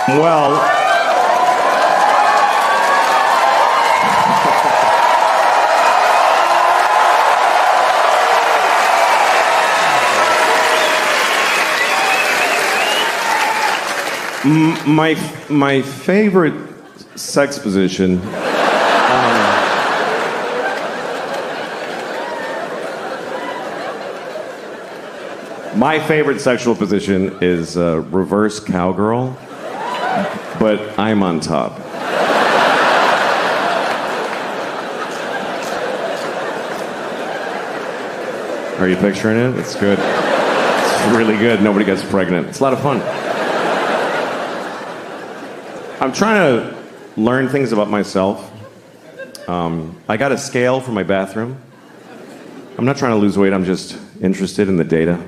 Well... My favorite sex position. My favorite sexual position is reverse cowgirl, but I'm on top. Are you picturing it? It's good. It's really good. Nobody gets pregnant. It's a lot of fun. I'm trying to learn things about myself. I got a scale for my bathroom. I'm not trying to lose weight, I'm just interested in the data.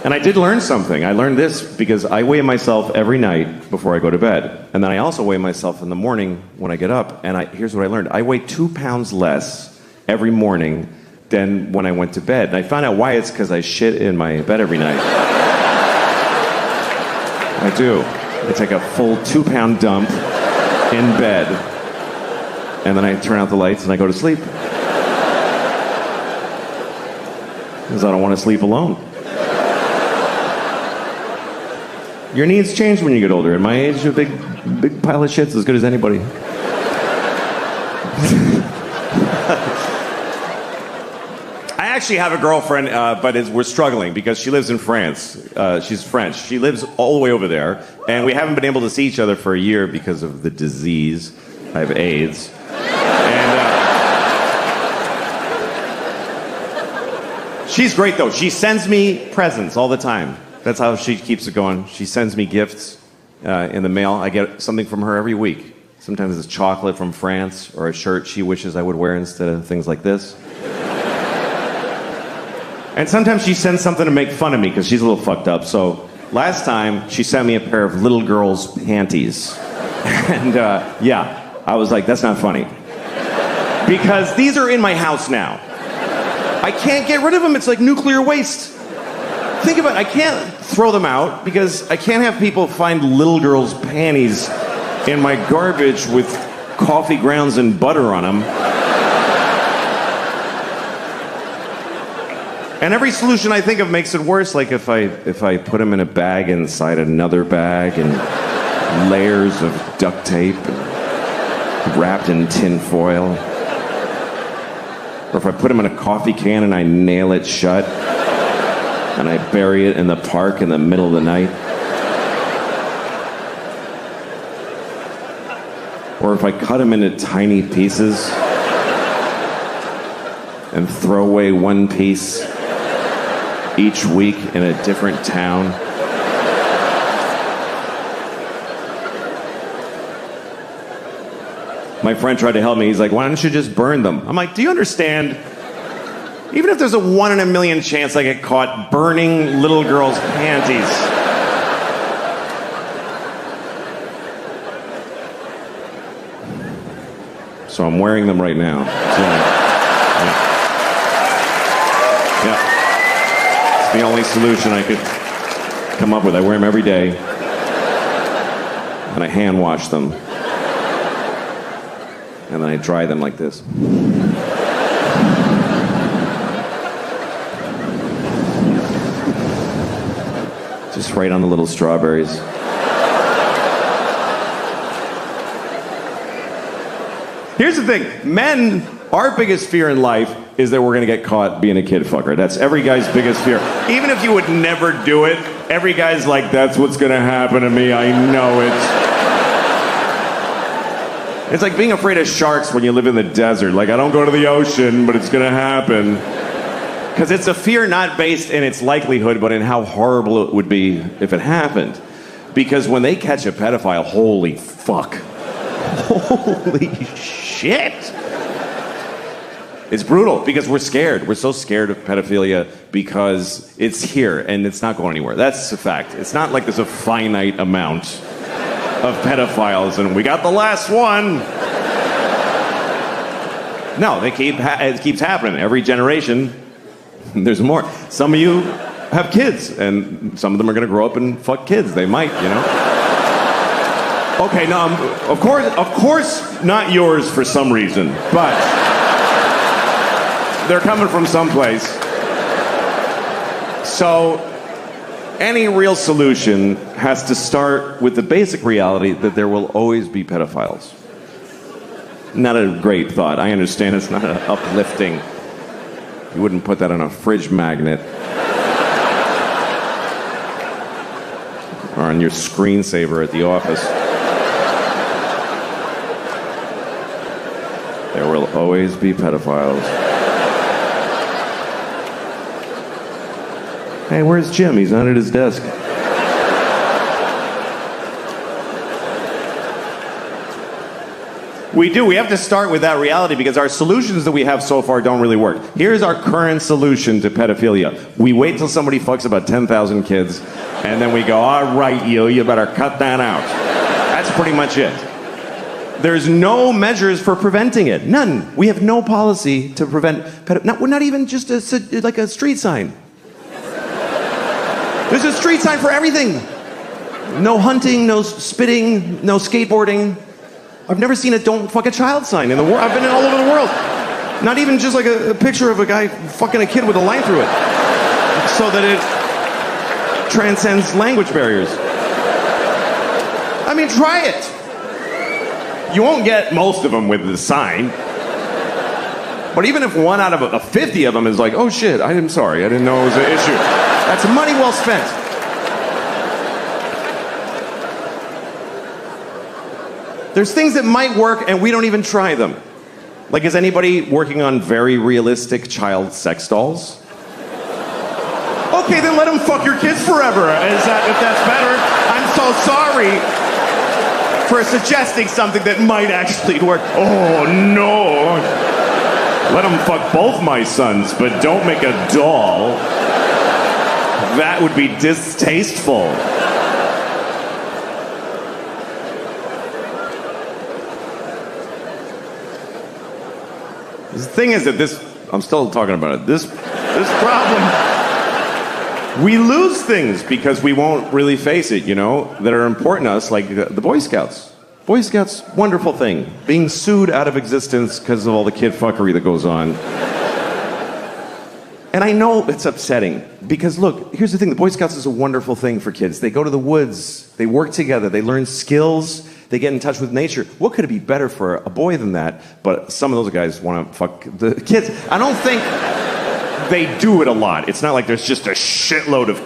And I did learn something. I learned this because I weigh myself every night before I go to bed. And then I also weigh myself in the morning when I get up. And here's what I learned. I weigh 2 pounds less every morning than when I went to bed. And I found out why. It's because I shit in my bed every night. I do. I take a full 2-pound dump in bed, and then I turn out the lights and I go to sleep. Because I don't want to sleep alone. Your needs change when you get older. At my age, a big pile of shit's as good as anybody. I actually have a girlfriend, but we're struggling because she lives in France. She's French. She lives all the way over there, and we haven't been able to see each other for a year because of the disease. I have AIDS. And she's great, though. She sends me presents all the time. That's how she keeps it going. She sends me gifts in the mail. I get something from her every week. Sometimes it's chocolate from France or a shirt she wishes I would wear instead of things like this. And sometimes she sends something to make fun of me because she's a little fucked up. So last time, she sent me a pair of little girl's panties. And I was like, that's not funny. Because these are in my house now. I can't get rid of them. It's like nuclear waste. Think about it. I can't throw them out because I can't have people find little girl's panties in my garbage with coffee grounds and butter on them. And every solution I think of makes it worse, like if I put them in a bag inside another bag and layers of duct tape wrapped in tin foil. Or if I put them in a coffee can and I nail it shut and I bury it in the park in the middle of the night. Or if I cut them into tiny pieces and throw away one piece each week in a different town. My friend tried to help me. He's like, why don't you just burn them? I'm like, do you understand? Even if there's a 1 in a million chance I get caught burning little girls' panties. So I'm wearing them right now. Yeah. The only solution I could come up with. I wear them every day. And I hand wash them. And then I dry them like this. Just right on the little strawberries. Here's the thing. Men, our biggest fear in life is that we're going to get caught being a kid fucker. That's every guy's biggest fear. Even if you would never do it, every guy's like, that's what's going to happen to me. I know it. It's like being afraid of sharks when you live in the desert. Like, I don't go to the ocean, but it's going to happen. Because it's a fear not based in its likelihood, but in how horrible it would be if it happened. Because when they catch a pedophile, holy fuck. Holy shit. It's brutal because we're scared. We're so scared of pedophilia because it's here and it's not going anywhere. That's a fact. It's not like there's a finite amount of pedophiles and we got the last one. No, it keeps happening. Every generation, There's more. Some of you have kids, and some of them are going to grow up and fuck kids. They might, you know. Okay, no, of course, not yours for some reason, but they're coming from someplace. So, any real solution has to start with the basic reality that there will always be pedophiles. Not a great thought. I understand it's not uplifting. You wouldn't put that on a fridge magnet. Or on your screensaver at the office. There will always be pedophiles. Hey, where's Jim? He's not at his desk. We do. We have to start with that reality because our solutions that we have so far don't really work. Here's our current solution to pedophilia. We wait till somebody fucks about 10,000 kids, and then we go, all right, you better cut that out. That's pretty much it. There's no measures for preventing it. None. We have no policy to prevent pedophilia. We're not even just like a street sign. There's a street sign for everything. No hunting, no spitting, no skateboarding. I've never seen a don't fuck a child sign in the world. I've been all over the world. Not even just like a picture of a guy fucking a kid with a line through it. So that it transcends language barriers. I mean, try it. You won't get most of them with the sign. But even if 1 out of 50 of them is like, oh shit, I'm sorry, I didn't know it was an issue. That's money well spent. There's things that might work and we don't even try them. Like, is anybody working on very realistic child sex dolls? Okay, then let them fuck your kids forever. If that's better, I'm so sorry for suggesting something that might actually work. Oh no. Let them fuck both my sons, but don't make a doll. That would be distasteful. The thing is that I'm still talking about it, this problem, we lose things because we won't really face it, you know, that are important to us, like the Boy Scouts. Boy Scouts, wonderful thing. Being sued out of existence because of all the kid fuckery that goes on. And I know it's upsetting, because look, here's the thing, the Boy Scouts is a wonderful thing for kids. They go to the woods, they work together, they learn skills, they get in touch with nature. What could it be better for a boy than that? But some of those guys want to fuck the kids. I don't think they do it a lot. It's not like there's just a shitload of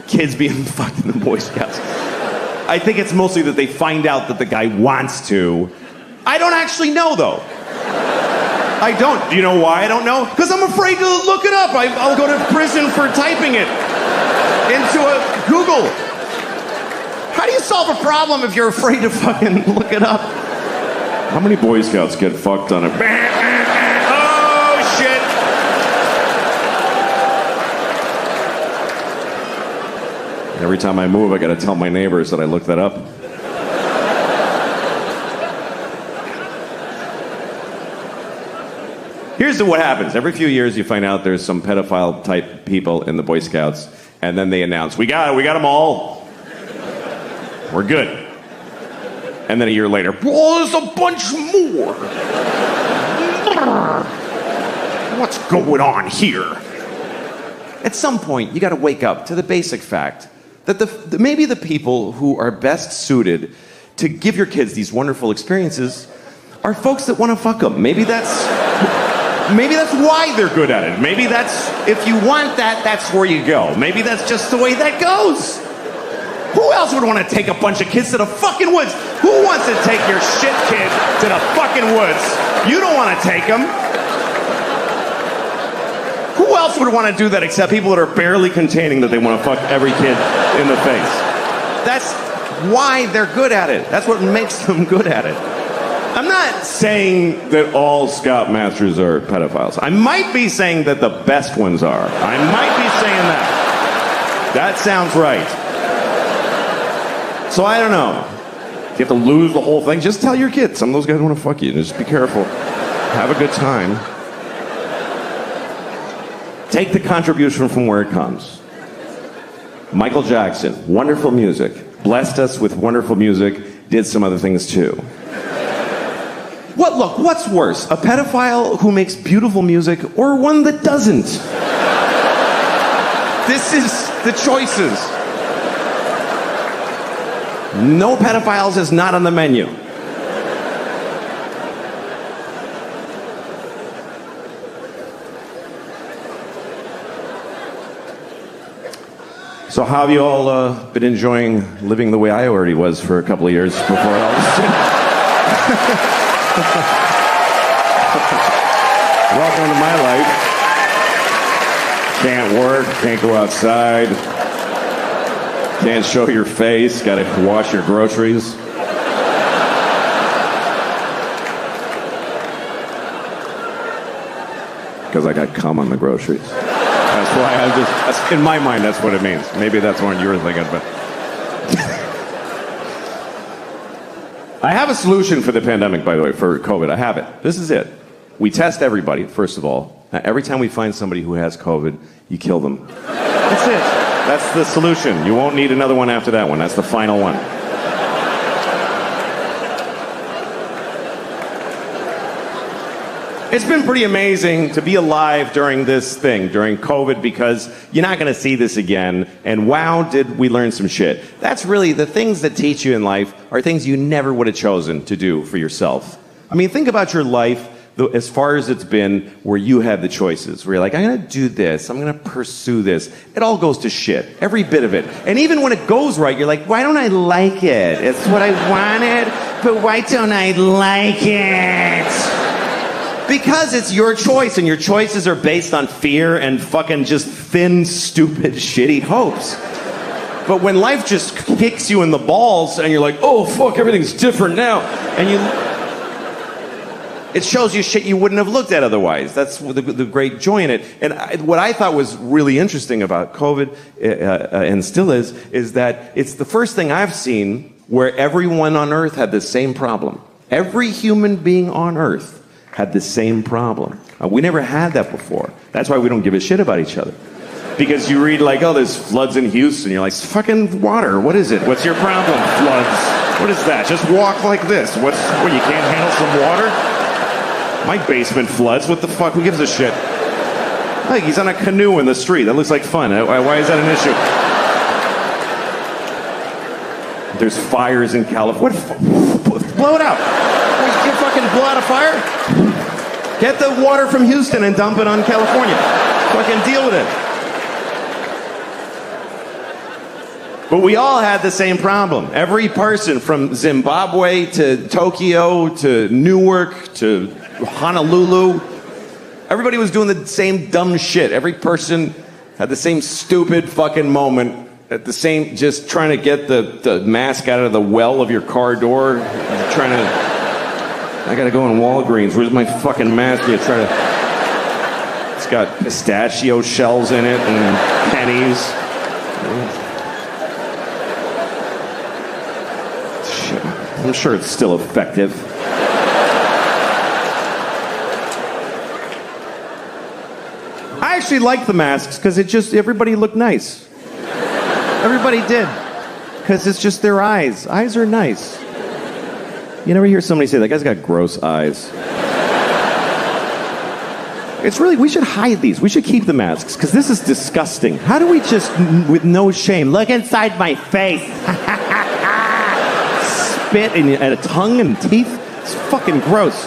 kids being fucked in the Boy Scouts. I think it's mostly that they find out that the guy wants to. I don't actually know, though. I don't. Do you know why I don't know? Because I'm afraid to look it up. I'll go to prison for typing it into a Google. How do you solve a problem if you're afraid to fucking look it up? How many Boy Scouts get fucked on a... Oh, shit. Every time I move, I gotta tell my neighbors that I looked that up. Here's what happens. Every few years, you find out there's some pedophile-type people in the Boy Scouts, and then they announce, we got them all. We're good. And then a year later, oh, there's a bunch more. What's going on here? At some point, you got to wake up to the basic fact that maybe the people who are best suited to give your kids these wonderful experiences are folks that want to fuck them. Maybe that's why they're good at it. Maybe that's, if you want that, that's where you go. Maybe that's just the way that goes. Who else would want to take a bunch of kids to the fucking woods? Who wants to take your shit kid to the fucking woods? You don't want to take them. Who else would want to do that except people that are barely containing that they want to fuck every kid in the face? That's why they're good at it. That's what makes them good at it. I'm not saying that all Scoutmasters are pedophiles. I might be saying that the best ones are. I might be saying that. That sounds right. So I don't know. If you have to lose the whole thing, just tell your kids. Some of those guys want to fuck you. Just be careful. Have a good time. Take the contribution from where it comes. Michael Jackson, wonderful music, blessed us with wonderful music, did some other things too. What's worse, a pedophile who makes beautiful music or one that doesn't? This is the choices. No pedophiles is not on the menu. So how have you all been enjoying living the way I already was for a couple of years before all this? Welcome to my life. Can't work, can't go outside, can't show your face, gotta wash your groceries. Because I got cum on the groceries. That's why in my mind, that's what it means. Maybe that's what you were thinking, but. I have a solution for the pandemic, by the way, for COVID. I have it. This is it. We test everybody, first of all. Now, every time we find somebody who has COVID, you kill them. That's it. That's the solution. You won't need another one after that one. That's the final one. It's been pretty amazing to be alive during this thing, during COVID, because you're not going to see this again. And wow, did we learn some shit. That's really the things that teach you in life are things you never would have chosen to do for yourself. I mean, think about your life as far as it's been where you have the choices, where you're like, I'm going to do this, I'm going to pursue this. It all goes to shit, every bit of it. And even when it goes right, you're like, why don't I like it? It's what I wanted, but why don't I like it? Because it's your choice, and your choices are based on fear and fucking just thin, stupid, shitty hopes. But when life just kicks you in the balls and you're like, oh, fuck, everything's different now, and it shows you shit you wouldn't have looked at otherwise. That's the great joy in it. And what I thought was really interesting about COVID, and still is that it's the first thing I've seen where everyone on Earth had the same problem. Every human being on Earth had the same problem. We never had that before. That's why we don't give a shit about each other. Because you read like, oh, there's floods in Houston. You're like, it's fucking water. What is it? What's your problem? Floods. What is that? Just walk like this. What, you can't handle some water? My basement floods. What the fuck? Who gives a shit? Like, he's on a canoe in the street. That looks like fun. Why is that an issue? There's fires in California. Blow it out. You fucking blow out a fire? Get the water from Houston and dump it on California. Fucking deal with it. But we all had the same problem. Every person from Zimbabwe to Tokyo to Newark to Honolulu, everybody was doing the same dumb shit. Every person had the same stupid fucking moment at the same, just trying to get the mask out of the well of your car door, trying to... I gotta go in Walgreens. Where's my fucking mask? You try to... It's got pistachio shells in it and pennies. Shit. I'm sure it's still effective. I actually like the masks because everybody looked nice. Everybody did. Because it's just their eyes. Eyes are nice. You never hear somebody say, that guy's got gross eyes. It's really, we should hide these. We should keep the masks, because this is disgusting. How do we just, with no shame, look inside my face? Spit and a tongue and teeth? It's fucking gross.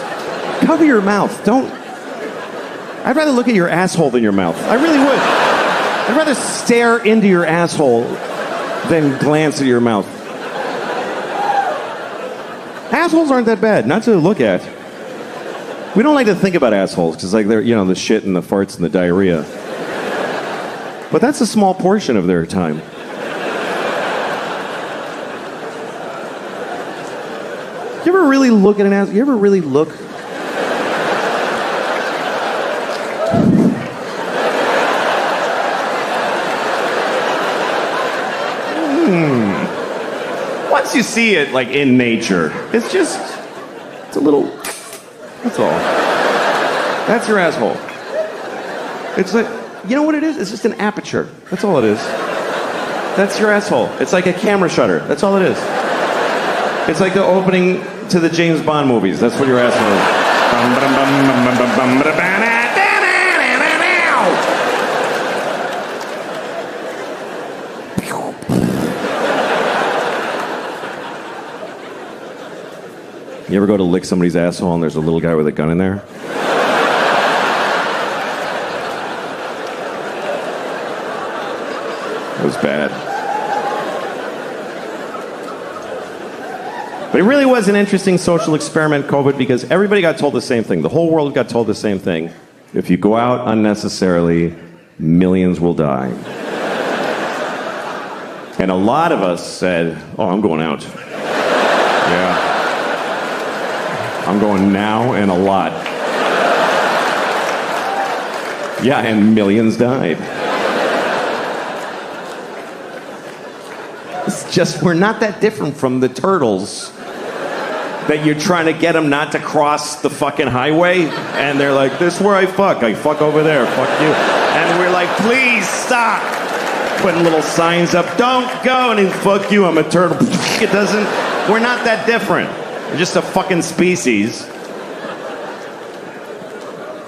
Cover your mouth. Don't. I'd rather look at your asshole than your mouth. I really would. I'd rather stare into your asshole than glance at your mouth. Assholes aren't that bad, not to look at. We don't like to think about assholes because, like, they're, you know, the shit and the farts and the diarrhea. But that's a small portion of their time. You ever really look at an asshole? You ever really look? Once you see it, like, in nature, it's a little, that's all. That's your asshole. It's like, You know what it is? It's just an aperture. That's all it is. That's your asshole. It's like a camera shutter. That's all it is. It's like the opening to the James Bond movies. That's what your asshole is. You ever go to lick somebody's asshole and there's a little guy with a gun in there? It was bad. But it really was an interesting social experiment, COVID, because everybody got told the same thing. The whole world got told the same thing. If you go out unnecessarily, millions will die. And a lot of us said, oh, I'm going out. Yeah. I'm going now and a lot. Yeah, and millions died. It's just, we're not that different from the turtles that you're trying to get them not to cross the fucking highway, and they're like, this is where I fuck over there, fuck you. And we're like, please stop. Putting little signs up, don't go, and then fuck you, I'm a turtle. It doesn't, we're not that different. We're just a fucking species.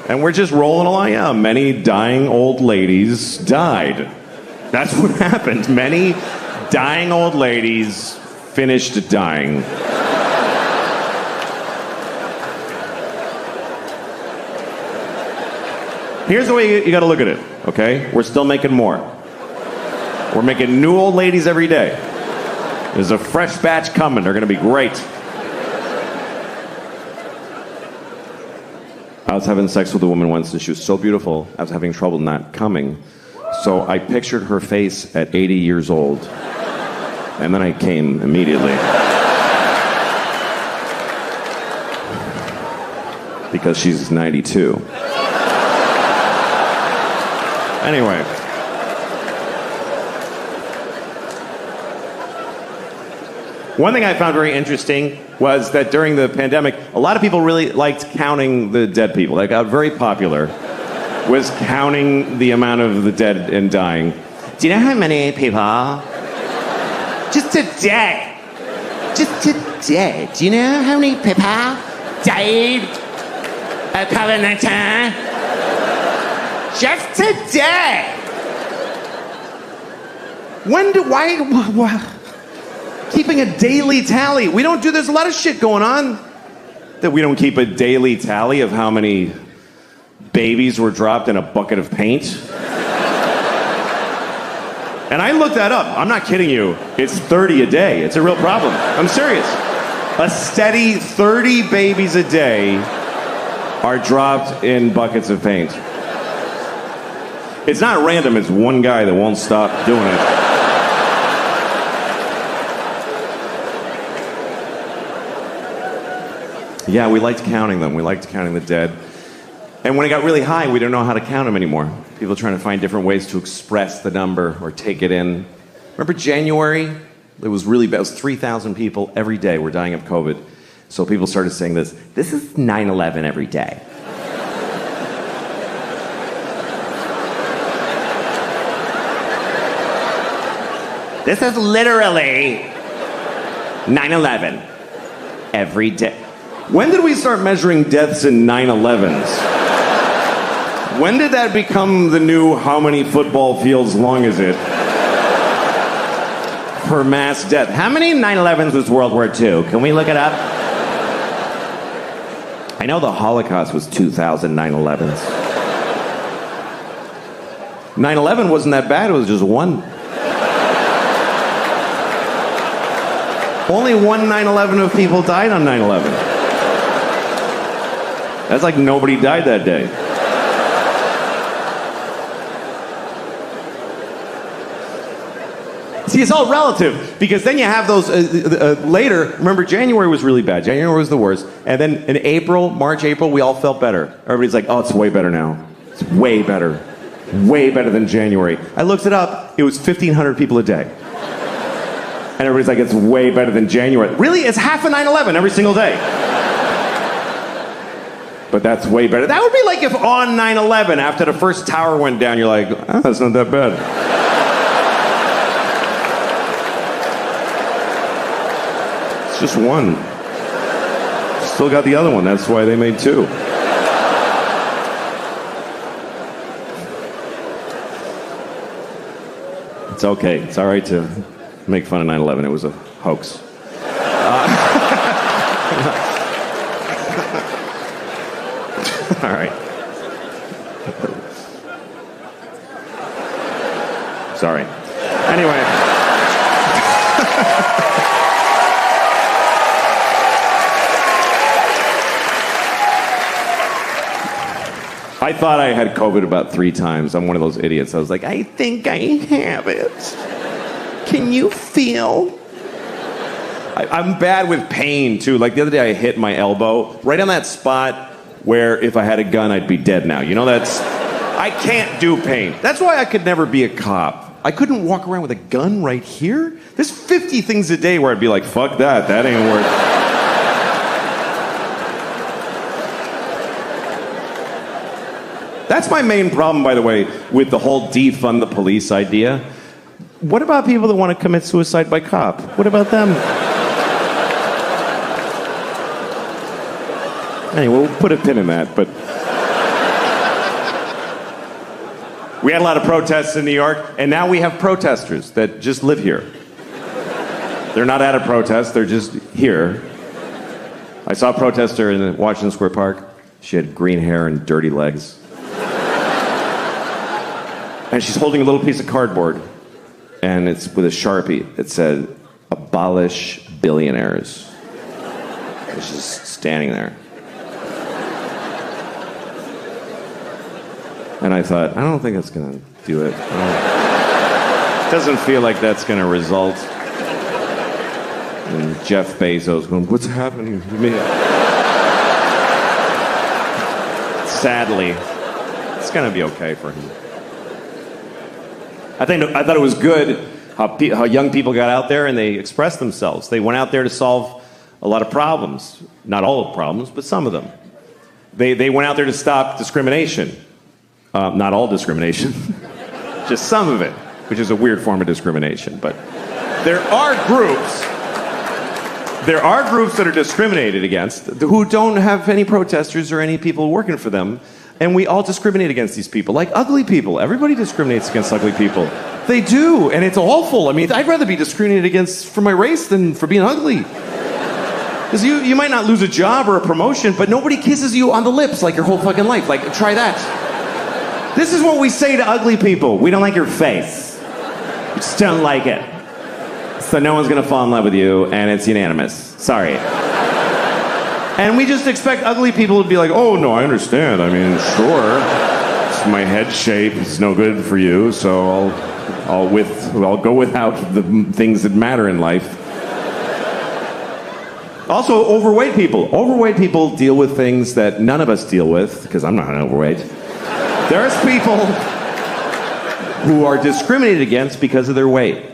And we're just rolling along. Yeah, many dying old ladies died. That's what happened. Many dying old ladies finished dying. Here's the way you gotta look at it, okay? We're still making more. We're making new old ladies every day. There's a fresh batch coming. They're gonna be great. I was having sex with a woman once, and she was so beautiful, I was having trouble not coming. So I pictured her face at 80 years old, and then I came immediately. Because she's 92. Anyway. One thing I found very interesting was that during the pandemic, a lot of people really liked counting the dead people. That got very popular, was counting the amount of the dead and dying. Do you know how many people? Just today. Just today. Do you know how many people died of COVID-19? Just today. Why? Keeping a daily tally. We don't do, there's a lot of shit going on that we don't keep a daily tally of how many babies were dropped in a bucket of paint. And I looked that up. I'm not kidding you. It's 30 a day. It's a real problem. I'm serious. A steady 30 babies a day are dropped in buckets of paint. It's not random. It's one guy that won't stop doing it. Yeah, we liked counting them. We liked counting the dead. And when it got really high, we didn't know how to count them anymore. People trying to find different ways to express the number or take it in. Remember January? It was really bad. It was 3,000 people every day were dying of COVID. So people started saying this. This is 9/11 every day. This is literally 9/11 every day. When did we start measuring deaths in 9/11s? When did that become the new how many football fields long is it? Per mass death. How many 9/11s was World War II? Can we look it up? I know the Holocaust was 2,000 9/11s. 9/11 wasn't that bad, it was just one. Only one 9/11 of people died on 9/11. That's like nobody died that day. See, it's all relative, because then you have those later. Remember, January was really bad. January was the worst. And then in April, March, April, we all felt better. Everybody's like, oh, it's way better now. It's way better. Way better than January. I looked it up. It was 1,500 people a day. And everybody's like, it's way better than January. Really? It's half of 9/11 every single day. But that's way better. That would be like if on 9/11, after the first tower went down, you're like, oh, that's not that bad. It's just one. Still got the other one. That's why they made two. It's okay. It's all right to make fun of 9/11. It was a hoax. All right. Sorry. Anyway. I thought I had COVID about 3 times. I'm one of those idiots. I was like, I think I have it. Can you feel? I'm bad with pain, too. Like the other day, I hit my elbow right on that spot where if I had a gun, I'd be dead now. You know, I can't do pain. That's why I could never be a cop. I couldn't walk around with a gun right here. There's 50 things a day where I'd be like, fuck that ain't worth it. That's my main problem, by the way, with the whole defund the police idea. What about people that want to commit suicide by cop? What about them? Anyway, we'll put a pin in that, but... We had a lot of protests in New York, and now we have protesters that just live here. They're not at a protest, they're just here. I saw a protester in Washington Square Park. She had green hair and dirty legs. And she's holding a little piece of cardboard, and it's with a Sharpie. It said, abolish billionaires. And she's just standing there. And I thought, I don't think that's going to do it. It doesn't feel like that's going to result in Jeff Bezos going, what's happening to me? Sadly, it's going to be okay for him. I thought it was good how young people got out there and they expressed themselves. They went out there to solve a lot of problems. Not all of the problems, but some of them. They went out there to stop discrimination. Not all discrimination, just some of it, which is a weird form of discrimination. But there are groups that are discriminated against who don't have any protesters or any people working for them. And we all discriminate against these people, like ugly people. Everybody discriminates against ugly people. They do, and it's awful. I mean, I'd rather be discriminated against for my race than for being ugly. Because you might not lose a job or a promotion, but nobody kisses you on the lips like your whole fucking life. Like, try that. This is what we say to ugly people. We don't like your face. We just don't like it. So no one's gonna fall in love with you, and it's unanimous. Sorry. And we just expect ugly people to be like, oh, no, I understand. I mean, sure. My head shape is no good for you, so I'll go without the things that matter in life. Also, overweight people. Overweight people deal with things that none of us deal with, because I'm not overweight. There's people who are discriminated against because of their weight.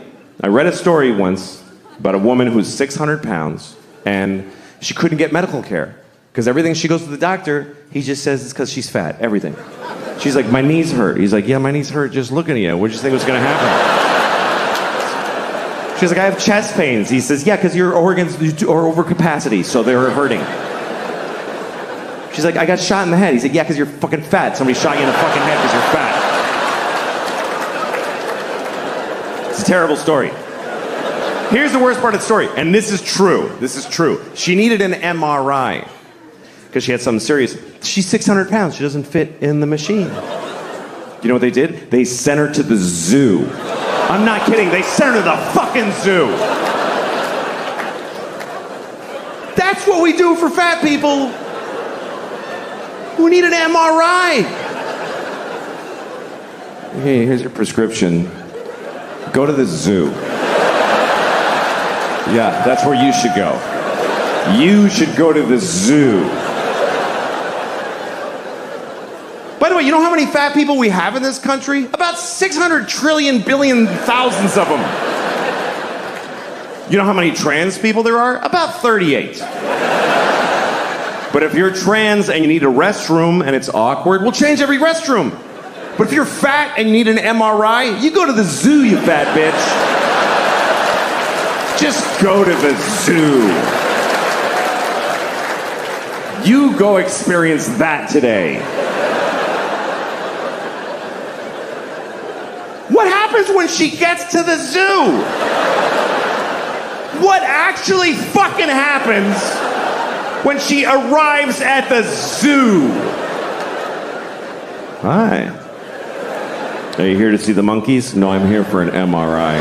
I read a story once about a woman who's 600 pounds, and she couldn't get medical care because everything she goes to the doctor, he just says it's because she's fat. Everything. She's like, my knees hurt. He's like, yeah, my knees hurt just looking at you. What did you think was going to happen? She's like, I have chest pains. He says, yeah, because your organs are over capacity, so they're hurting. She's like, I got shot in the head. He said, yeah, because you're fucking fat. Somebody shot you in the fucking head because you're fat. It's a terrible story. Here's the worst part of the story, and this is true. This is true. She needed an MRI because she had something serious. She's 600 pounds. She doesn't fit in the machine. You know what they did? They sent her to the zoo. I'm not kidding. They sent her to the fucking zoo. That's what we do for fat people who need an MRI. Hey, here's your prescription. Go to the zoo. Yeah, that's where you should go. You should go to the zoo. By the way, you know how many fat people we have in this country? About 600 trillion billion thousands of them. You know how many trans people there are? About 38. But if you're trans and you need a restroom and it's awkward, we'll change every restroom. But if you're fat and you need an MRI, you go to the zoo, you fat bitch. Just go to the zoo. You go experience that today. What happens when she gets to the zoo? What actually fucking happens when she arrives at the zoo? Hi. Are you here to see the monkeys? No, I'm here for an MRI.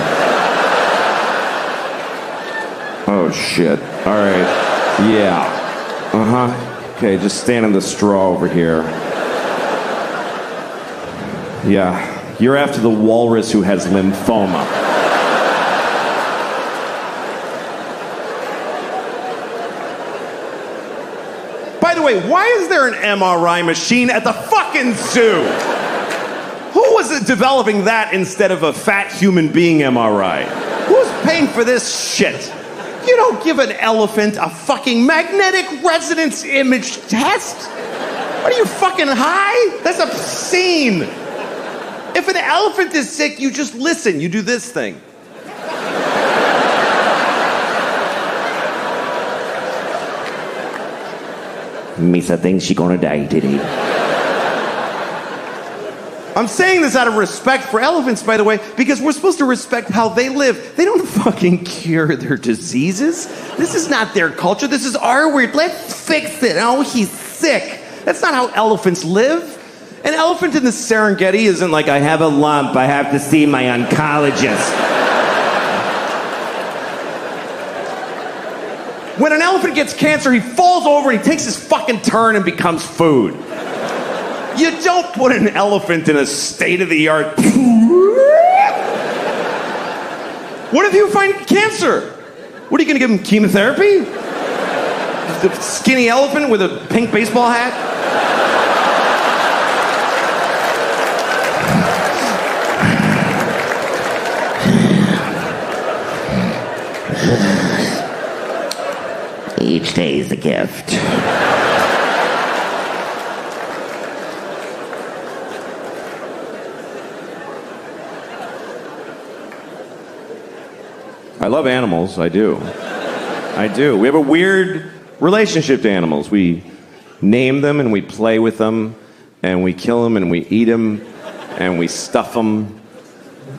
Oh, shit. All right. Yeah. Uh-huh. Okay, just stand in the straw over here. Yeah. You're after the walrus who has lymphoma. By the way, why is there an MRI machine at the fucking zoo? Who was developing that instead of a fat human being MRI? Who's paying for this shit? You don't give an elephant a fucking magnetic resonance image test. What are you, fucking high? That's obscene. If an elephant is sick, you just listen. You do this thing. Misa thinks she's gonna die today. I'm saying this out of respect for elephants, by the way, because we're supposed to respect how they live. They don't fucking cure their diseases. This is not their culture. This is our weird. Let's fix it. Oh, he's sick. That's not how elephants live. An elephant in the Serengeti isn't like, I have a lump, I have to see my oncologist. When an elephant gets cancer, he falls over and he takes his fucking turn and becomes food. You don't put an elephant in a state-of-the-art... What if you find cancer? What, are you gonna give him chemotherapy? The skinny elephant with a pink baseball hat? Each day is a gift. I love animals, I do. I do. We have a weird relationship to animals. We name them and we play with them and we kill them and we eat them and we stuff them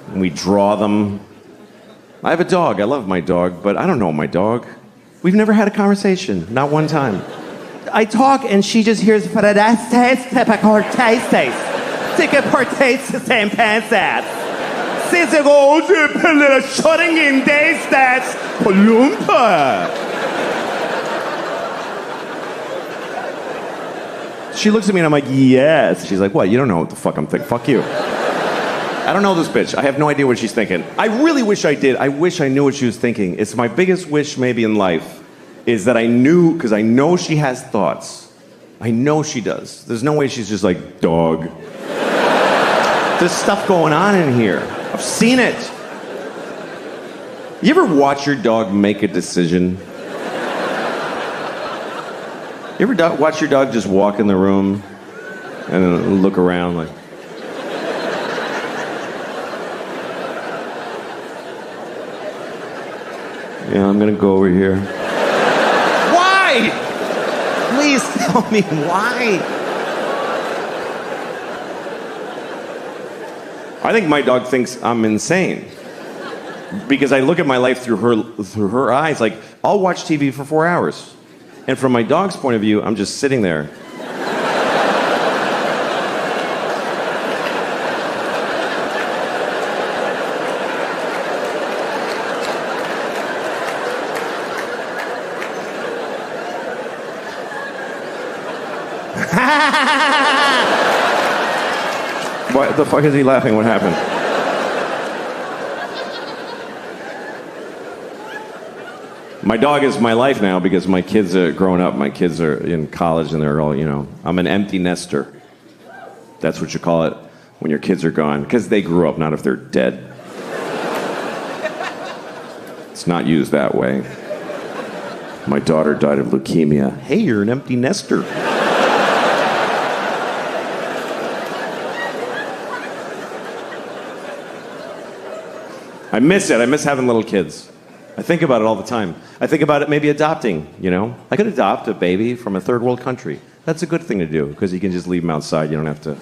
and we draw them. I have a dog. I love my dog, but I don't know my dog. We've never had a conversation, not one time. I talk and she just hears She looks at me and I'm like, yes. She's like, what? You don't know what the fuck I'm thinking. Fuck you. I don't know this bitch. I have no idea what she's thinking. I really wish I did. I wish I knew what she was thinking. It's my biggest wish maybe in life is that I knew, because I know she has thoughts. I know she does. There's no way she's just like, dog. There's stuff going on in here. I've seen it. You ever watch your dog make a decision? You ever watch your dog just walk in the room and then look around like... Yeah, I'm gonna go over here. Why? Please tell me why. I think my dog thinks I'm insane. Because I look at my life through her eyes. Like, I'll watch TV for 4 hours. And from my dog's point of view, I'm just sitting there. What the fuck is he laughing? What happened? My dog is my life now because my kids are growing up. My kids are in college and they're all, you know, I'm an empty nester. That's what you call it when your kids are gone. Because they grew up, not if they're dead. It's not used that way. My daughter died of leukemia. Hey, you're an empty nester. I miss it. I miss having little kids. I think about it all the time. I think about it maybe adopting, you know? I could adopt a baby from a third world country. That's a good thing to do, because you can just leave them outside. You don't have to...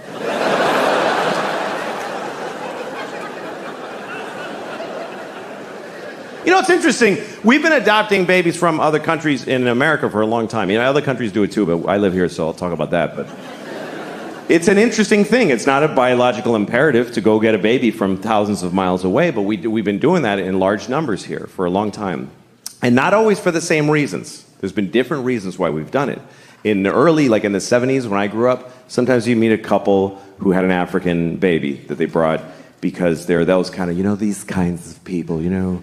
You know, it's interesting. We've been adopting babies from other countries in America for a long time. You know, other countries do it too, but I live here, so I'll talk about that. But it's an interesting thing. It's not a biological imperative to go get a baby from thousands of miles away, but we've been doing that in large numbers here for a long time. And not always for the same reasons. There's been different reasons why we've done it. In the early, like in the 70s when I grew up, sometimes you meet a couple who had an African baby that they brought because they're those kind of, you know, these kinds of people, you know.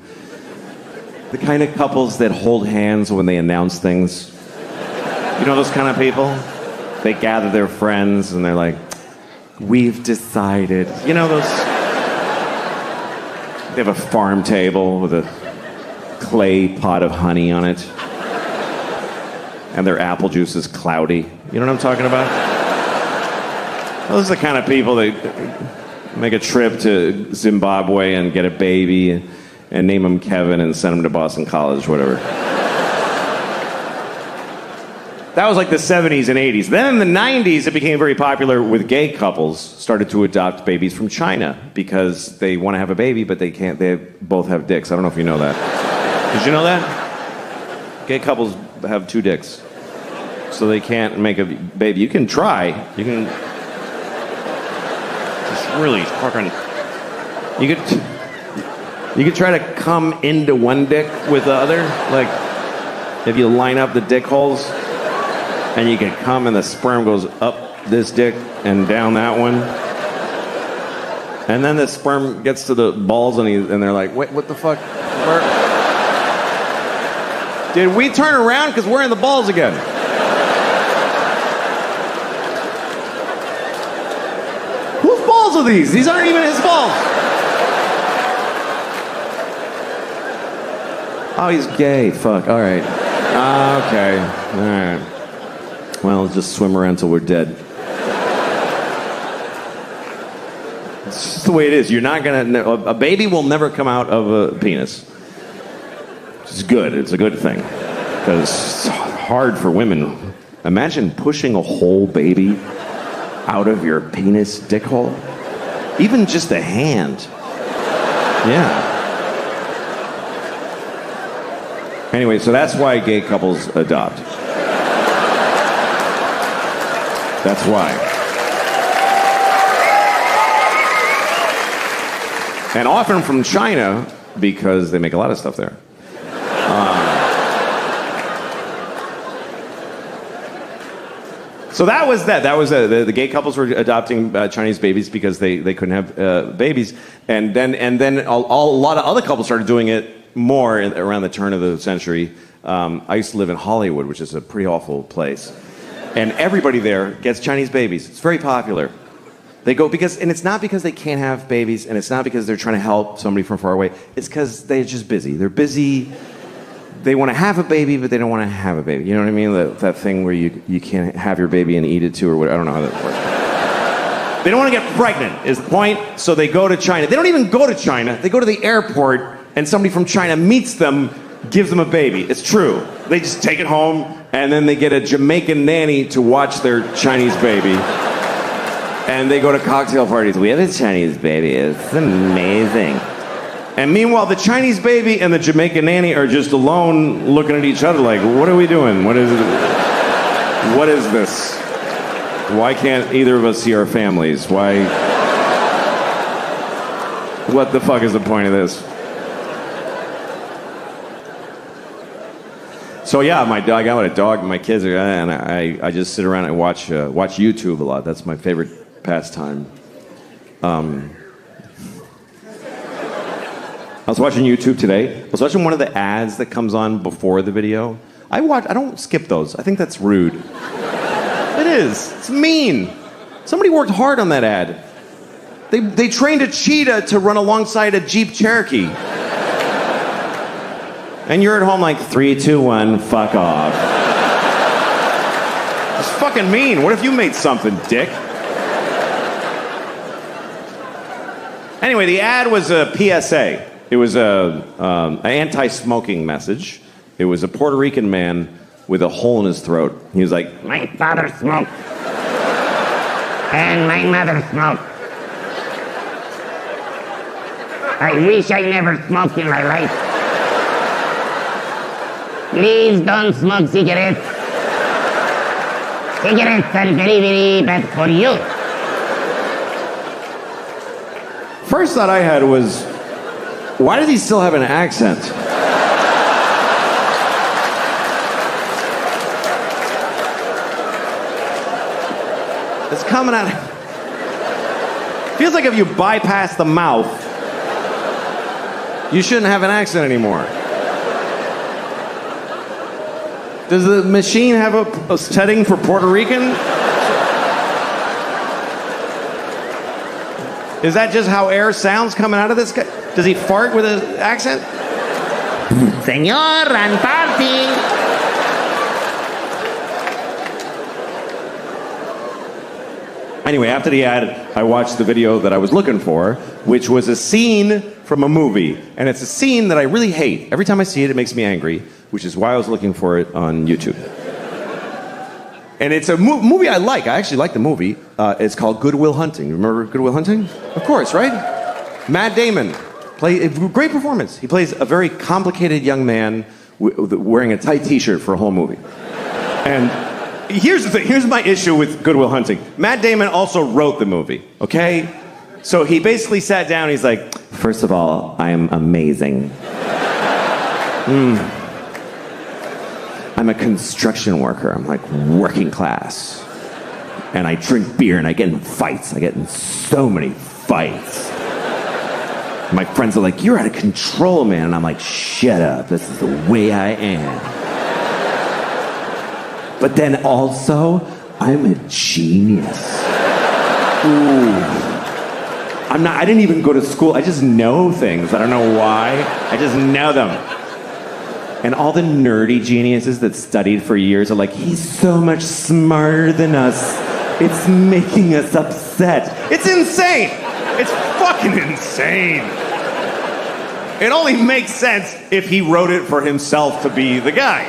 The kind of couples that hold hands when they announce things. You know those kind of people? They gather their friends and they're like, we've decided. You know those? They have a farm table with a clay pot of honey on it. And their apple juice is cloudy. You know what I'm talking about? Those are the kind of people that make a trip to Zimbabwe and get a baby and name him Kevin and send him to Boston College, whatever. That was like the 70s and 80s. Then in the 90s, it became very popular with gay couples started to adopt babies from China because they want to have a baby, but they can't. They both have dicks. I don't know if you know that. Did you know that? Gay couples have 2 dicks. So they can't make a baby. You can try. You can just really fucking... You could try to come into one dick with the other. Like, if you line up the dick holes, and you can come and the sperm goes up this dick and down that one. And then the sperm gets to the balls and they're like, wait, what the fuck? Did we turn around? Because we're in the balls again. Whose balls are these? These aren't even his balls. Oh, he's gay. Fuck. All right. Okay. All right. Well, let's just swim around till we're dead. It's just the way it is. You're not gonna... A baby will never come out of a penis. It's good. It's a good thing. Because it's hard for women. Imagine pushing a whole baby out of your penis dick hole. Even just a hand. Yeah. Anyway, so that's why gay couples adopt. That's why. And often from China, because they make a lot of stuff there. So that was that. That was the gay couples were adopting Chinese babies because they couldn't have babies, and then a lot of other couples started doing it more around the turn of the century. I used to live in Hollywood, which is a pretty awful place, and everybody there gets Chinese babies. It's very popular. They go and it's not because they can't have babies, and it's not because they're trying to help somebody from far away. It's because they're just busy. They're busy. They want to have a baby, but they don't want to have a baby. You know what I mean? That thing where you can't have your baby and eat it too, or what? I don't know how that works. They don't want to get pregnant, is the point. So they go to China. They don't even go to China. They go to the airport, and somebody from China meets them, gives them a baby. It's true. They just take it home, and then they get a Jamaican nanny to watch their Chinese baby. And they go to cocktail parties. We have a Chinese baby. It's amazing. And meanwhile, the Chinese baby and the Jamaican nanny are just alone looking at each other like, what are we doing? What is this? Why can't either of us see our families? Why? What the fuck is the point of this? So yeah, I got a dog, my kids are, and I just sit around and watch YouTube a lot. That's my favorite pastime. I was watching YouTube today. I was watching one of the ads that comes on before the video. I don't skip those. I think that's rude. It is. It's mean. Somebody worked hard on that ad. They trained a cheetah to run alongside a Jeep Cherokee. And you're at home like 3, 2, 1, fuck off. It's fucking mean. What if you made something, dick? Anyway, the ad was a PSA. It was an anti-smoking message. It was a Puerto Rican man with a hole in his throat. He was like, my father smoked. And my mother smoked. I wish I never smoked in my life. Please don't smoke cigarettes. Cigarettes are very, very bad for you. First thought I had was, why does he still have an accent? It's coming out. Feels like if you bypass the mouth, you shouldn't have an accent anymore. Does the machine have a setting for Puerto Rican? Is that just how air sounds coming out of this guy? Does he fart with an accent? Señor, I'm farting. Anyway, after the ad, I watched the video that I was looking for, which was a scene from a movie. And it's a scene that I really hate. Every time I see it, it makes me angry, which is why I was looking for it on YouTube. And it's a movie I like. I actually like the movie. It's called Good Will Hunting. Remember Good Will Hunting? Of course, right? Matt Damon. Great performance. He plays a very complicated young man wearing a tight t-shirt for a whole movie. And here's the thing. Here's my issue with Good Will Hunting. Matt Damon also wrote the movie, okay? So he basically sat down and he's like, first of all, I am amazing. I'm a construction worker. I'm like working class. And I drink beer and I get in fights. I get in so many fights. My friends are like, you're out of control, man. And I'm like, shut up. This is the way I am. But then also, I'm a genius. Ooh. I didn't even go to school. I just know things. I don't know why. I just know them. And all the nerdy geniuses that studied for years are like, he's so much smarter than us. It's making us upset. It's insane. It's fucking insane. It only makes sense if he wrote it for himself to be the guy.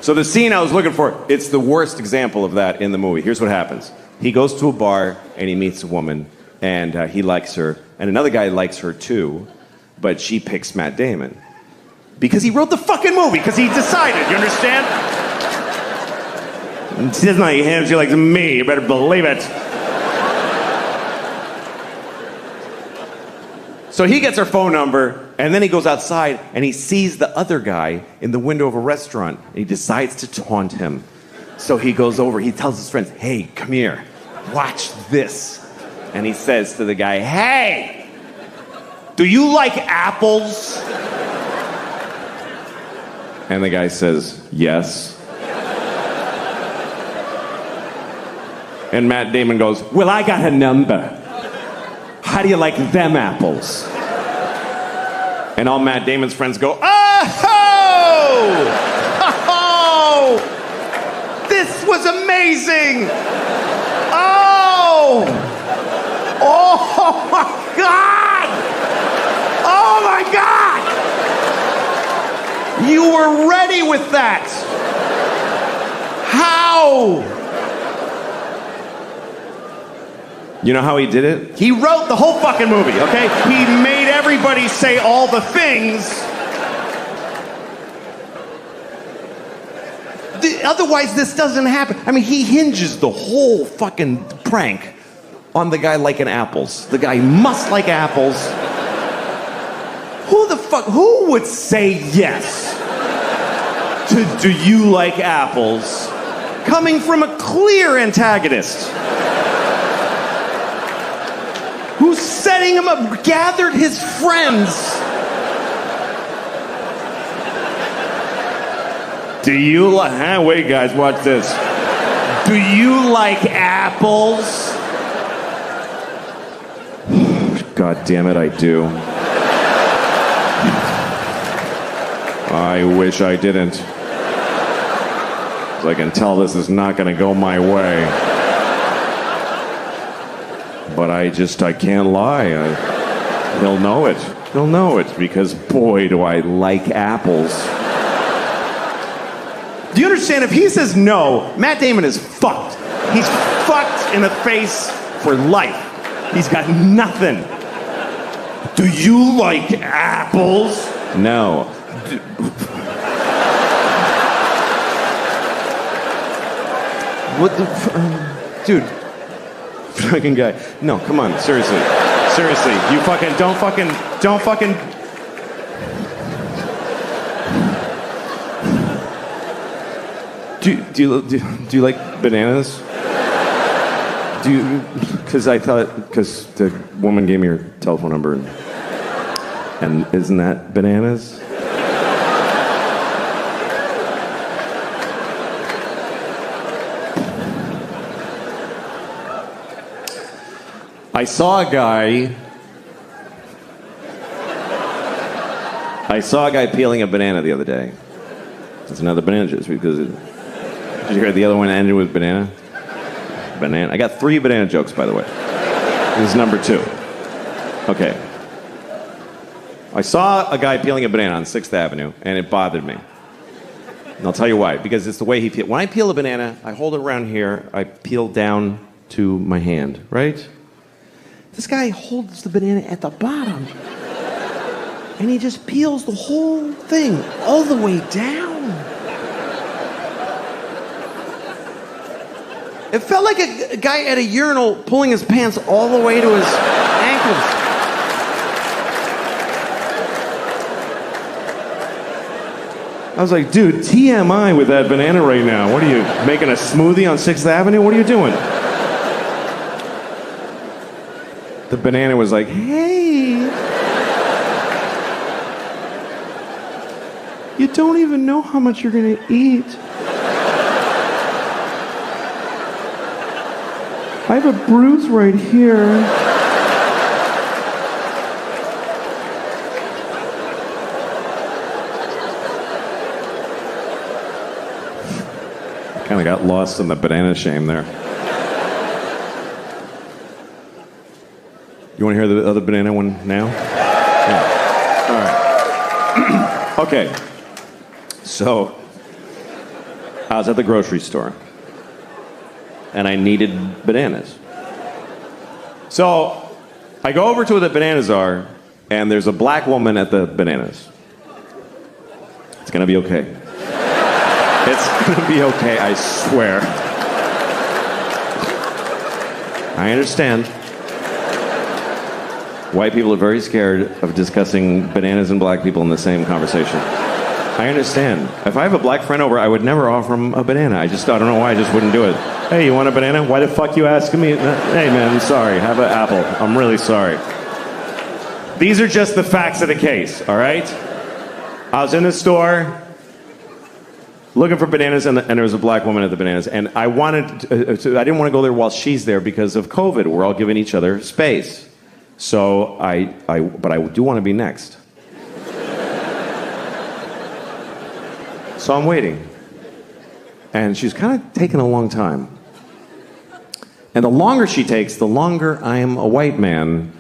So the scene I was looking for, it's the worst example of that in the movie. Here's what happens. He goes to a bar and he meets a woman and he likes her. And another guy likes her too, but she picks Matt Damon. Because he wrote the fucking movie, because he decided, you understand? She doesn't like him, she likes me, you better believe it. So he gets her phone number, and then he goes outside, and he sees the other guy in the window of a restaurant. And he decides to taunt him. So he goes over, he tells his friends, hey, come here, watch this. And he says to the guy, hey, do you like apples? And the guy says, yes. And Matt Damon goes, well, I got a number. How do you like them apples? And all Matt Damon's friends go, oh! Oh! This was amazing! Oh! Oh my God! Oh my God! You were ready with that! How? You know how he did it? He wrote the whole fucking movie, okay? He made everybody say all the things. Otherwise, this doesn't happen. I mean, he hinges the whole fucking prank on the guy liking apples. The guy must like apples. Who would say yes to do you like apples coming from a clear antagonist? Who's setting him up, gathered his friends. Do you like, wait guys, watch this. Do you like apples? God damn it, I do. I wish I didn't. 'Cause I can tell this is not going to go my way. But I can't lie. He'll know it. He'll know it because, boy, do I like apples. Do you understand? If he says no, Matt Damon is fucked. He's fucked in the face for life. He's got nothing. Do you like apples? No. What the dude, fucking guy. No, come on, seriously. Seriously, you fucking don't fucking do you like bananas? Because the woman gave me her telephone number and isn't that bananas? I saw a guy peeling a banana the other day. That's another banana juice because did you hear the other one ended with banana? Banana. I got 3 banana jokes, by the way. This is number 2. Okay. I saw a guy peeling a banana on 6th Avenue, and it bothered me. And I'll tell you why. Because it's the way he peels. When I peel a banana, I hold it around here. I peel down to my hand, right? This guy holds the banana at the bottom, and he just peels the whole thing all the way down. It felt like a guy at a urinal pulling his pants all the way to his ankles. I was like, dude, TMI with that banana right now. What are you, making a smoothie on 6th Avenue? What are you doing? The banana was like, hey. You don't even know how much you're gonna eat. I have a bruise right here. Kind of got lost in the banana shame there. You want to hear the other banana one now? Yeah. All right. Okay. So, I was at the grocery store, and I needed bananas. So, I go over to where the bananas are, and there's a black woman at the bananas. It's gonna be okay. It's gonna be okay, I swear. I understand. White people are very scared of discussing bananas and black people in the same conversation. I understand. If I have a black friend over, I would never offer him a banana. I don't know why I just wouldn't do it. Hey, you want a banana? Why the fuck you asking me? Hey man, I'm sorry. Have an apple. I'm really sorry. These are just the facts of the case, all right? I was in the store looking for bananas, and there was a black woman at the bananas, and I didn't want to go there while she's there because of COVID. We're all giving each other space. So but I do want to be next. So I'm waiting. And she's kind of taking a long time. And the longer she takes, the longer I am a white man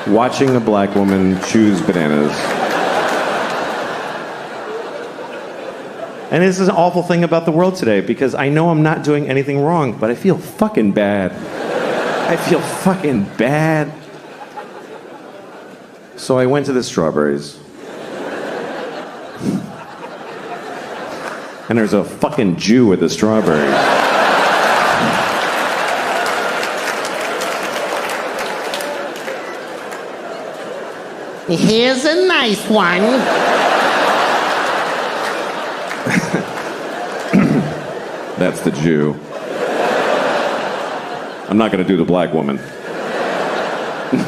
watching a black woman choose bananas. And this is an awful thing about the world today because I know I'm not doing anything wrong, but I feel fucking bad. I feel fucking bad. So I went to the strawberries. And there's a fucking Jew with the strawberries. Here's a nice one. That's the Jew. I'm not going to do the black woman.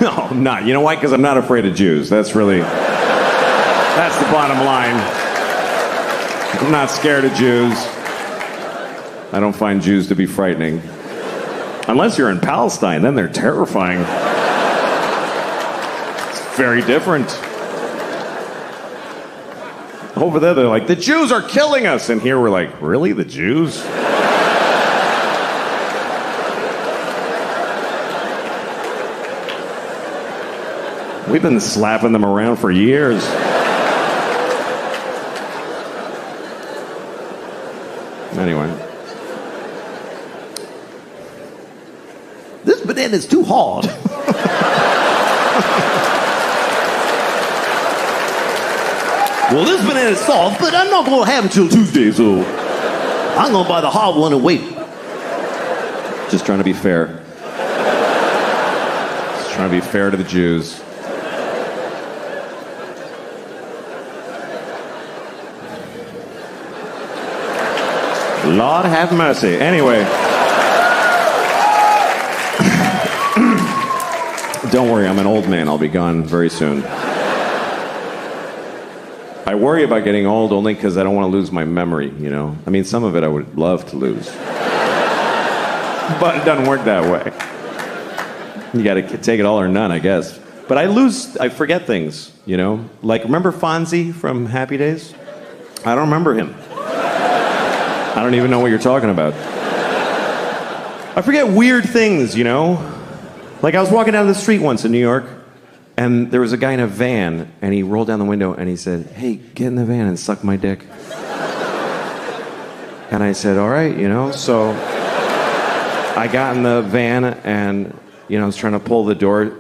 No, I'm not. You know why? Because I'm not afraid of Jews. That's the bottom line. I'm not scared of Jews. I don't find Jews to be frightening. Unless you're in Palestine, then they're terrifying. It's very different. Over there, they're like, the Jews are killing us. And here we're like, really, the Jews? We've been slapping them around for years. Anyway. This banana's too hard. Well, this banana's soft, but I'm not going to have it till Tuesday, so I'm going to buy the hard one and wait. Just trying to be fair. Just trying to be fair to the Jews. Lord have mercy. Anyway. Don't worry, I'm an old man. I'll be gone very soon. I worry about getting old only because I don't want to lose my memory, you know? I mean, some of it I would love to lose. But it doesn't work that way. You got to take it all or none, I guess. But I forget things, you know? Like, remember Fonzie from Happy Days? I don't remember him. I don't even know what you're talking about. I forget weird things, you know? Like, I was walking down the street once in New York, and there was a guy in a van, and he rolled down the window, and he said, hey, get in the van and suck my dick. And I said, all right, you know? So I got in the van, and, you know, I was trying to pull the door,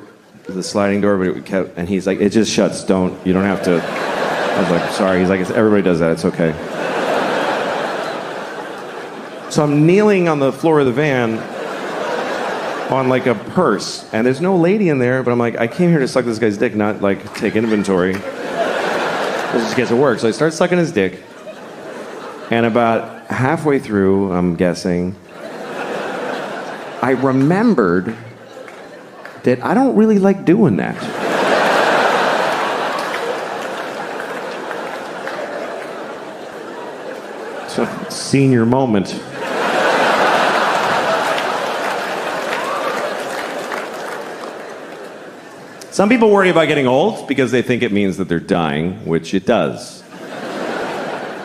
the sliding door, but it kept, and he's like, it just shuts, you don't have to. I was like, sorry. He's like, everybody does that, it's okay. So I'm kneeling on the floor of the van on like a purse, and there's no lady in there, but I'm like, I came here to suck this guy's dick, not like take inventory. This just gets to work. So I start sucking his dick, and about halfway through, I'm guessing, I remembered that I don't really like doing that. So, senior moment. Some people worry about getting old because they think it means that they're dying, which it does.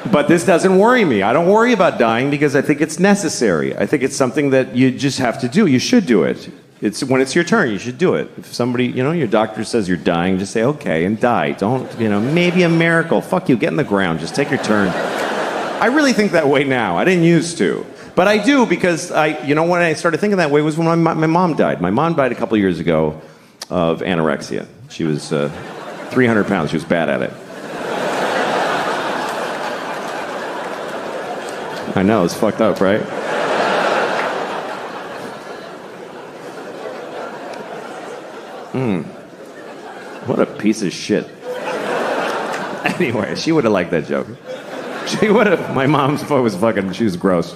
But this doesn't worry me. I don't worry about dying because I think it's necessary. I think it's something that you just have to do. You should do it. When it's your turn, you should do it. If somebody, you know, your doctor says you're dying, just say, okay, and die. Don't, you know, maybe a miracle. Fuck you, get in the ground. Just take your turn. I really think that way now. I didn't used to. But I do because when I started thinking that way was when my mom died. My mom died a couple years ago of anorexia. She was 300 pounds. She was bad at it. I know, it's fucked up, right? What a piece of shit. Anyway, she would have liked that joke. She would have. My mom she was gross.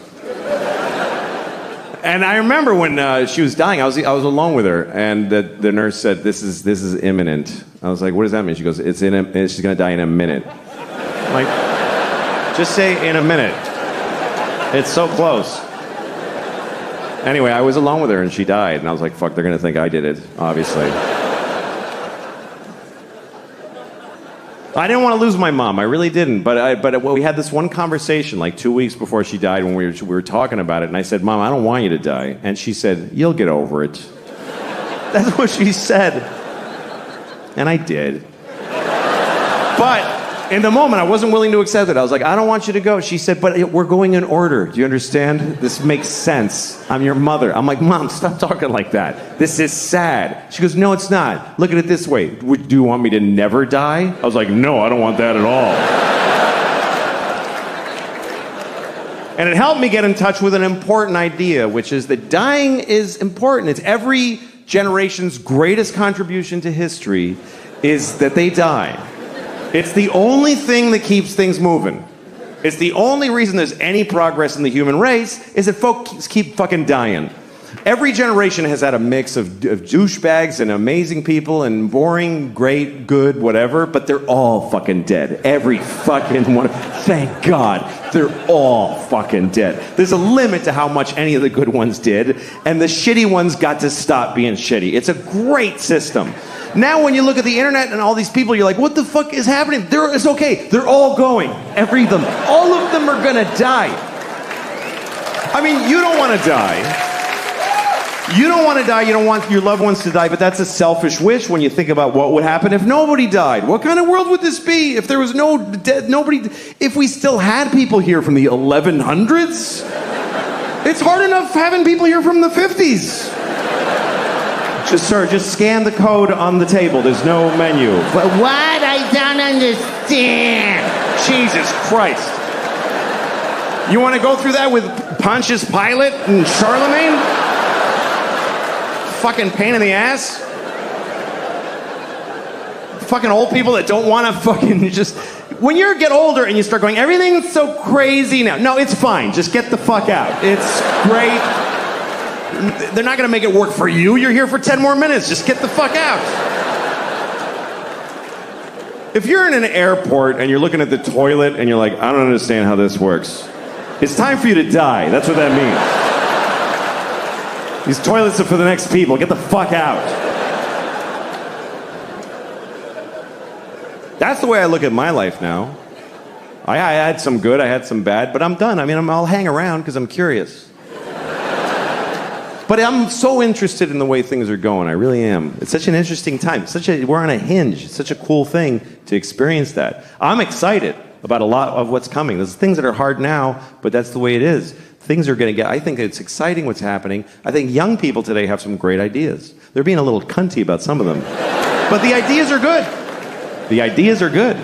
And I remember when she was dying, I was alone with her, and the nurse said, this is imminent. I was like, what does that mean? She goes, she's gonna die in a minute. I'm like, just say in a minute. It's so close. Anyway, I was alone with her, and she died, and I was like, fuck, they're gonna think I did it, obviously. I didn't want to lose my mom. I really didn't. But we had this one conversation like 2 weeks before she died when we were talking about it. And I said, Mom, I don't want you to die. And she said, you'll get over it. That's what she said. And I did. But in the moment, I wasn't willing to accept it. I was like, I don't want you to go. She said, but we're going in order. Do you understand? This makes sense. I'm your mother. I'm like, Mom, stop talking like that. This is sad. She goes, no, it's not. Look at it this way. Do you want me to never die? I was like, no, I don't want that at all. And it helped me get in touch with an important idea, which is that dying is important. It's every generation's greatest contribution to history is that they die. It's the only thing that keeps things moving. It's the only reason there's any progress in the human race is that folks keep fucking dying. Every generation has had a mix of douchebags and amazing people and boring, great, good, whatever, but they're all fucking dead. Every fucking one. Thank God. They're all fucking dead. There's a limit to how much any of the good ones did, and the shitty ones got to stop being shitty. It's a great system. Now when you look at the internet and all these people, you're like, what the fuck is happening? It's okay. They're all going. All of them are gonna die. I mean, you don't want to die. You don't want to die, you don't want your loved ones to die, but that's a selfish wish when you think about what would happen if nobody died. What kind of world would this be if there was if we still had people here from the 1100s? It's hard enough having people here from the 50s. Just scan the code on the table. There's no menu. But what? I don't understand. Jesus Christ. You want to go through that with Pontius Pilate and Charlemagne? Fucking pain in the ass. Fucking old people that don't want to fucking just... When you get older and you start going, everything's so crazy now. No, it's fine. Just get the fuck out. It's great. They're not going to make it work for you. You're here for 10 more minutes. Just get the fuck out. If you're in an airport and you're looking at the toilet and you're like, I don't understand how this works. It's time for you to die. That's what that means. These toilets are for the next people. Get the fuck out. That's the way I look at my life now. I had some good, I had some bad, but I'm done. I mean, I'll hang around because I'm curious. But I'm so interested in the way things are going. I really am. It's such an interesting time. We're on a hinge. It's such a cool thing to experience that. I'm excited about a lot of what's coming. There's things that are hard now, but that's the way it is. Things are going to get... I think it's exciting what's happening. I think young people today have some great ideas. They're being a little cunty about some of them. But the ideas are good. The ideas are good.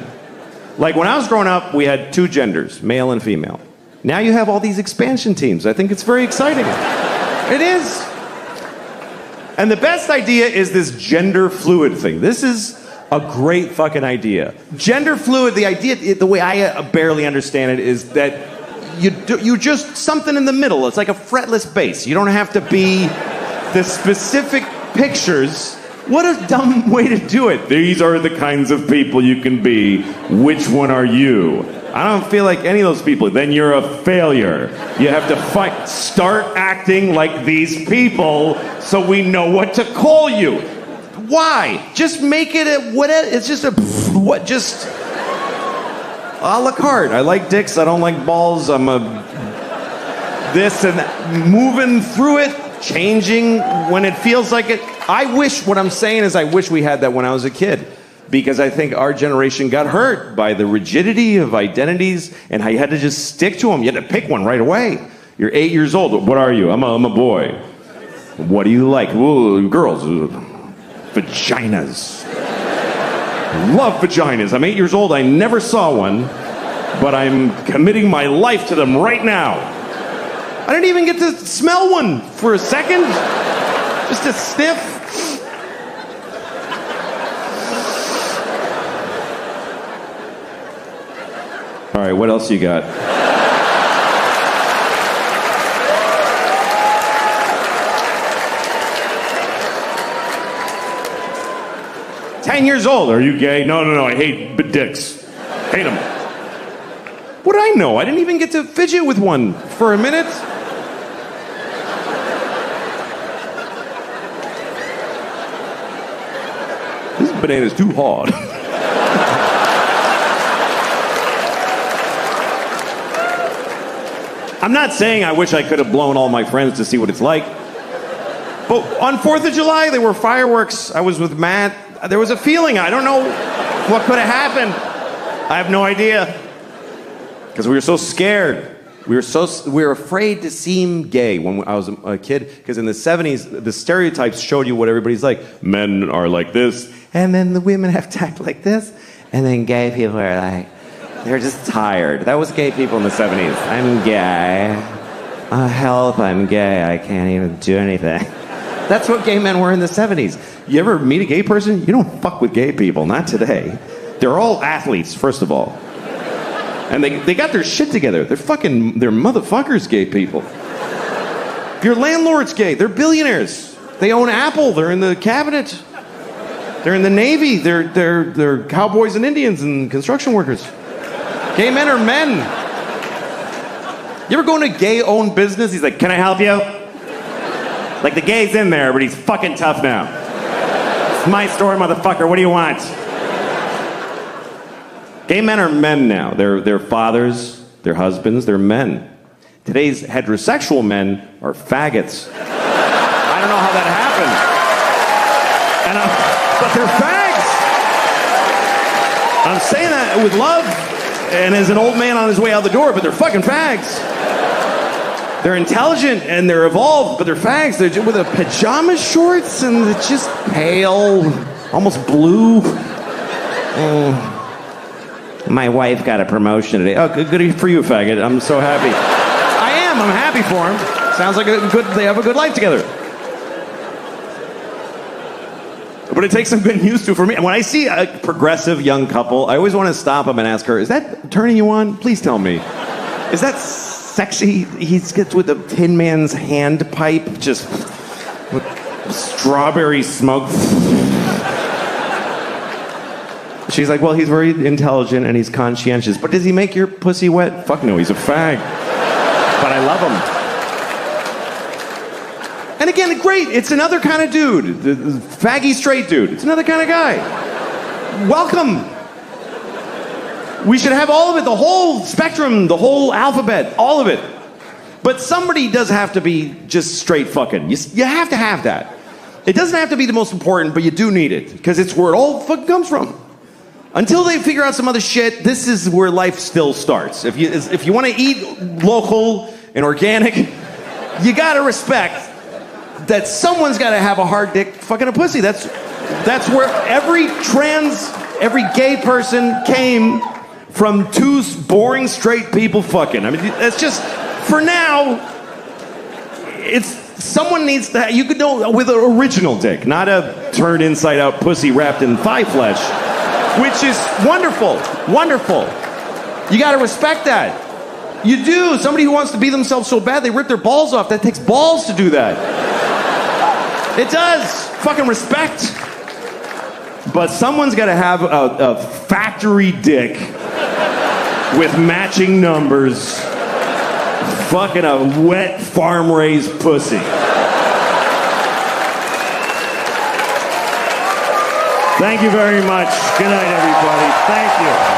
Like when I was growing up, we had 2 genders, male and female. Now you have all these expansion teams. I think it's very exciting. It is. And the best idea is this gender fluid thing. This is a great fucking idea. Gender fluid, the idea, the way I barely understand it is that you just something in the middle. It's like a fretless bass. You don't have to be the specific pictures. What a dumb way to do it. These are the kinds of people you can be. Which one are you? I don't feel like any of those people. Then you're a failure. You have to fight. Start acting like these people so we know what to call you. Why? Just make it it's just just a la carte. I like dicks, I don't like balls, I'm a this and that. Moving through it, changing when it feels like it. What I'm saying is I wish we had that when I was a kid. Because I think our generation got hurt by the rigidity of identities and how you had to just stick to them. You had to pick one right away. You're 8 years old. What are you? I'm a boy. What do you like? Ooh, girls. Vaginas. Love vaginas. I'm 8 years old. I never saw one, but I'm committing my life to them right now. I didn't even get to smell one for a second. Just a sniff. All right, what else you got? $10 old. Are you gay? No. I hate dicks. Hate them. What do I know? I didn't even get to fidget with one for a minute. This banana's too hard. I'm not saying I wish I could have blown all my friends to see what it's like. But on 4th of July, there were fireworks. I was with Matt. There was a feeling. I don't know what could have happened. I have no idea. Because we were so scared. We were afraid to seem gay when I was a kid. Because in the 70s, the stereotypes showed you what everybody's like. Men are like this. And then the women have to act like this. And then gay people are like... They're just tired. That was gay people in the 70s. I'm gay. Help, I'm gay. I can't even do anything. That's what gay men were in the 70s. You ever meet a gay person? You don't fuck with gay people. Not today. They're all athletes, first of all. And they got their shit together. They're motherfuckers, gay people. Your landlord's gay. They're billionaires. They own Apple. They're in the cabinet. They're in the Navy. They're cowboys and Indians and construction workers. Gay men are men. You ever go in a gay-owned business? He's like, can I help you? Like, the gay's in there, but he's fucking tough now. It's my store, motherfucker. What do you want? Gay men are men now. They're fathers, they're husbands, they're men. Today's heterosexual men are faggots. I don't know how that happened. But they're fags. I'm saying that with love and as an old man on his way out the door, but they're fucking fags. They're intelligent and they're evolved, but they're fags. They're with a pajama shorts and they're just pale, almost blue. Oh. My wife got a promotion today. Oh, good for you, faggot. I'm so happy. I'm happy for him. Sounds like they have a good life together. But it takes some getting used to for me. And when I see a progressive young couple, I always want to stop them and ask her, is that turning you on? Please tell me. Is that sexy? He gets with a Tin Man's hand pipe, just with strawberry smoke. She's like, well, he's very intelligent and he's conscientious. But does he make your pussy wet? Fuck no, he's a fag. But I love him. And again, great, it's another kind of dude. The faggy straight dude. It's another kind of guy. Welcome. We should have all of it, the whole spectrum, the whole alphabet, all of it. But somebody does have to be just straight fucking. You have to have that. It doesn't have to be the most important, but you do need it. Because it's where it all fucking comes from. Until they figure out some other shit, this is where life still starts. If you want to eat local and organic, you gotta respect that someone's gotta have a hard dick fucking a pussy. That's where every gay person came from two boring straight people fucking. I mean, that's just, for now, someone needs to, you could know with an original dick, not a turned inside out pussy wrapped in thigh flesh. Which is wonderful, wonderful. You gotta respect that. You do. Somebody who wants to be themselves so bad they rip their balls off, that takes balls to do that. It does. Fucking respect. But someone's gotta have a factory dick with matching numbers, fucking a wet farm-raised pussy. Thank you very much. Good night, everybody. Thank you.